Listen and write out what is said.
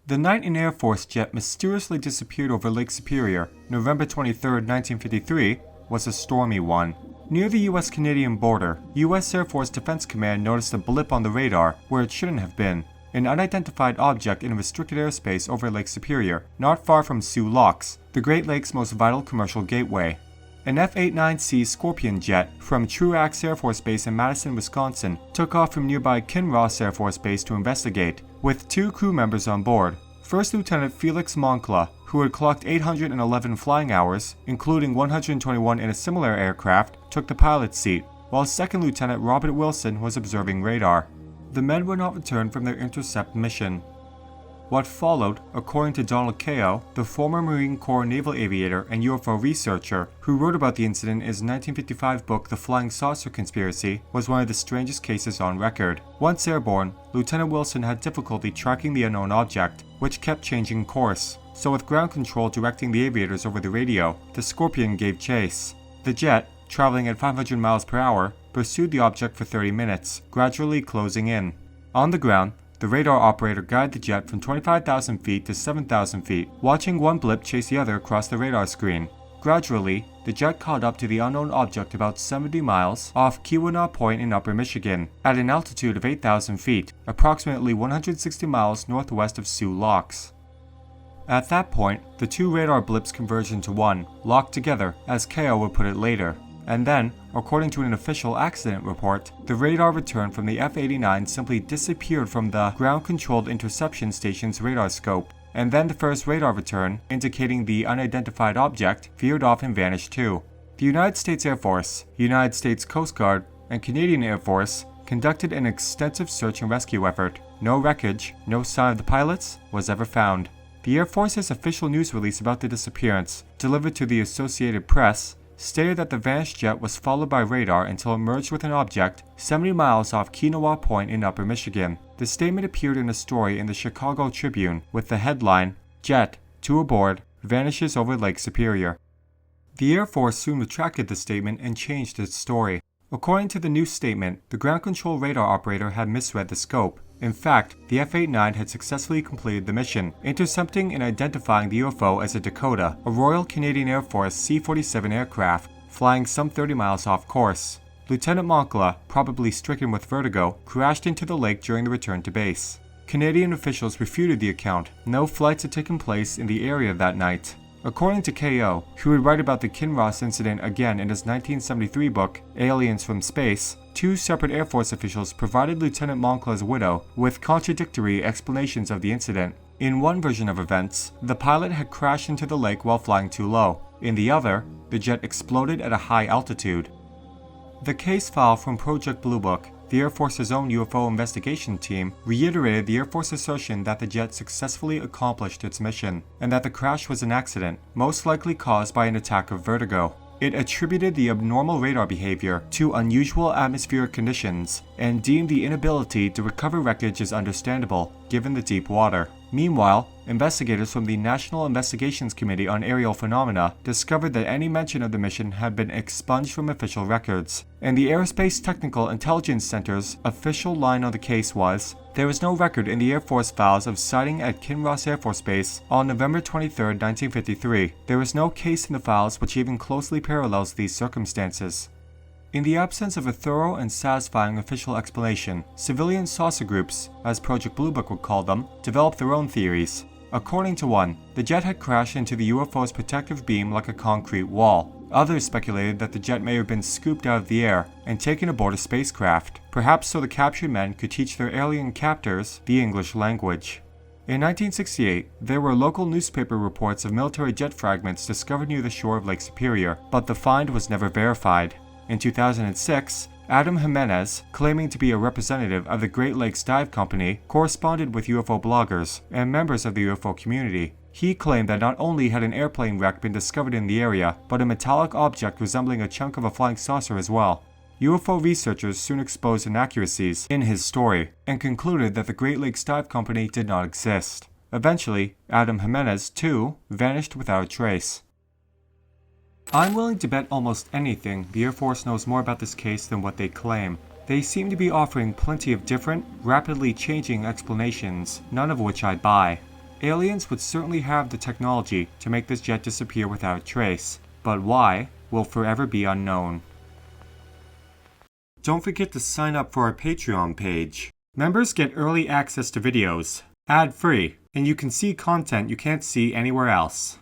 The night an Air Force jet mysteriously disappeared over Lake Superior, November 23, 1953, was a stormy one. Near the U.S. Canadian border, U.S. Air Force Defense Command noticed a blip on the radar where it shouldn't have been, an unidentified object in restricted airspace over Lake Superior, not far from Soo Locks, the Great Lakes' most vital commercial gateway. An F-89C Scorpion jet from Truax Air Force Base in Madison, Wisconsin, took off from nearby Kinross Air Force Base to investigate, with 2 crew members on board. First Lieutenant Felix Moncla, who had clocked 811 flying hours, including 121 in a similar aircraft, took the pilot's seat, while Second Lieutenant Robert Wilson was observing radar. The men were not returned from their intercept mission. What followed, according to Donald Kao, the former Marine Corps naval aviator and UFO researcher who wrote about the incident in his 1955 book The Flying Saucer Conspiracy, was one of the strangest cases on record. Once airborne, Lieutenant Wilson had difficulty tracking the unknown object, which kept changing course. So with ground control directing the aviators over the radio, the Scorpion gave chase. The jet, traveling at 500 miles per hour, pursued the object for 30 minutes, gradually closing in. On the ground, the radar operator guided the jet from 25,000 feet to 7,000 feet, watching one blip chase the other across the radar screen. Gradually, the jet caught up to the unknown object about 70 miles off Keweenaw Point in Upper Michigan, at an altitude of 8,000 feet, approximately 160 miles northwest of Soo Locks. At that point, the 2 radar blips converged into one, locked together, as Kao would put it later. And then, according to an official accident report, the radar return from the F-89 simply disappeared from the ground-controlled interception station's radar scope, and then the first radar return, indicating the unidentified object, veered off and vanished too. The United States Air Force, United States Coast Guard, and Canadian Air Force conducted an extensive search and rescue effort. No wreckage, no sign of the pilots, was ever found. The Air Force's official news release about the disappearance, delivered to the Associated Press, stated that the vanished jet was followed by radar until it merged with an object 70 miles off Keweenaw Point in Upper Michigan. The statement appeared in a story in the Chicago Tribune with the headline, "Jet, 2 aboard, vanishes over Lake Superior." The Air Force soon retracted the statement and changed its story. According to the new statement, the ground control radar operator had misread the scope. In fact, the F-89 had successfully completed the mission, intercepting and identifying the UFO as a Dakota, a Royal Canadian Air Force C-47 aircraft, flying some 30 miles off course. Lieutenant Moncla, probably stricken with vertigo, crashed into the lake during the return to base. Canadian officials refuted the account. No flights had taken place in the area that night. According to Kao, who would write about the Kinross incident again in his 1973 book, Aliens from Space, 2 separate Air Force officials provided Lieutenant Moncla's widow with contradictory explanations of the incident. In one version of events, the pilot had crashed into the lake while flying too low. In the other, the jet exploded at a high altitude. The case file from Project Blue Book, the Air Force's own UFO investigation team, reiterated the Air Force assertion that the jet successfully accomplished its mission, and that the crash was an accident, most likely caused by an attack of vertigo. It attributed the abnormal radar behavior to unusual atmospheric conditions, and deemed the inability to recover wreckage as understandable, given the deep water. Meanwhile, investigators from the National Investigations Committee on Aerial Phenomena discovered that any mention of the mission had been expunged from official records, and the Aerospace Technical Intelligence Center's official line on the case was, "There is no record in the Air Force files of sighting at Kinross Air Force Base on November 23, 1953. There is no case in the files which even closely parallels these circumstances." In the absence of a thorough and satisfying official explanation, civilian saucer groups, as Project Blue Book would call them, developed their own theories. According to one, the jet had crashed into the UFO's protective beam like a concrete wall. Others speculated that the jet may have been scooped out of the air and taken aboard a spacecraft, perhaps so the captured men could teach their alien captors the English language. In 1968, there were local newspaper reports of military jet fragments discovered near the shore of Lake Superior, but the find was never verified. In 2006, Adam Jimenez, claiming to be a representative of the Great Lakes Dive Company, corresponded with UFO bloggers and members of the UFO community. He claimed that not only had an airplane wreck been discovered in the area, but a metallic object resembling a chunk of a flying saucer as well. UFO researchers soon exposed inaccuracies in his story, and concluded that the Great Lakes Dive Company did not exist. Eventually, Adam Jimenez, too, vanished without a trace. I'm willing to bet almost anything the Air Force knows more about this case than what they claim. They seem to be offering plenty of different, rapidly changing explanations, none of which I buy. Aliens would certainly have the technology to make this jet disappear without a trace, but why will forever be unknown. Don't forget to sign up for our Patreon page. Members get early access to videos, ad-free, and you can see content you can't see anywhere else.